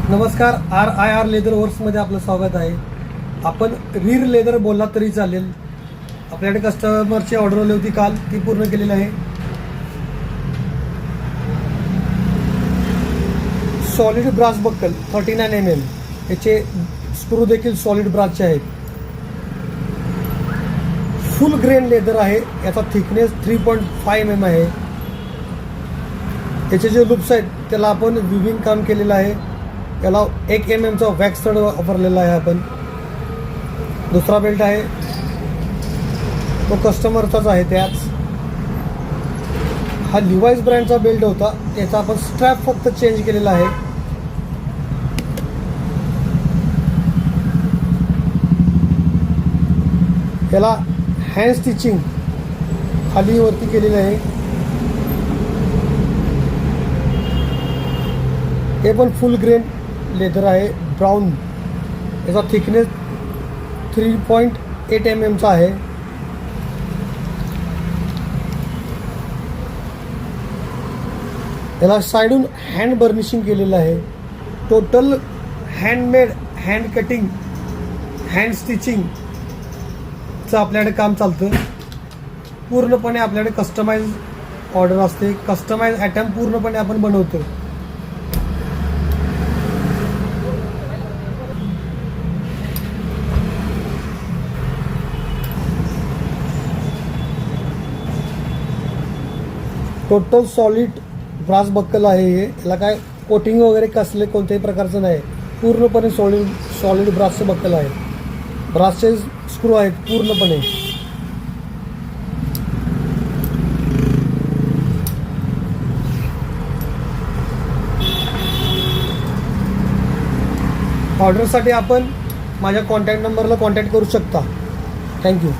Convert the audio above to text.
नमस्कार, RIR leather वर्क्समध्ये आपलं स्वागत आहे. आपण रीर लेदर बोलला तरी चालेल. आपल्याकडे कस्टमरची ऑर्डर आली होती काल, ती पूर्ण केलेली आहे. सॉलिड ब्रास बक्कल 39 mm, याचे स्क्रू देखील सॉलिड ब्रासचे आहेत. फुल ग्रेन लेदर आहे. याचा थिकनेस 3.5 mm आहे. याचे जे लूप्स आहेत त्याला आपण विविंग काम केलेलं आहे. याला 1 mm चा वॅक्स थ्रेड वापरलेला आहे आपण. दुसरा बेल्ट आहे तो कस्टमरचाच आहे. त्याच हा लिवाईस ब्रँडचा बेल्ट होता. याचा आपण स्ट्रॅप फक्त चेंज केलेला आहे. याला हँड स्टिचिंग खाली वरती केलेली आहे. हे पण फुल ग्रेन लेदर आहे, ब्राऊन. याचा थिकनेस 3.8 mm चा आहे. याला साईडून हँड बर्निशिंग केलेलं आहे. Total handmade, hand cutting, hand स्टिचिंगचं आपल्याकडे काम चालतं. पूर्णपणे आपल्याकडे कस्टमाइज ऑर्डर असते. कस्टमाइज आयटम पूर्णपणे आपण बनवतो. टोटल सॉलिड ब्रास बक्कल आहे हे. याला काय कोटिंग वगैरे कसले कोणत्याही प्रकारचं नाही. पूर्णपणे सॉलिड ब्रासचं बक्कल आहे. ब्रासचे स्क्रू आहेत पूर्णपणे. ऑर्डरसाठी आपण माझ्या कॉन्टॅक्ट नंबरला कॉन्टॅक्ट करू शकता. थँक्यू.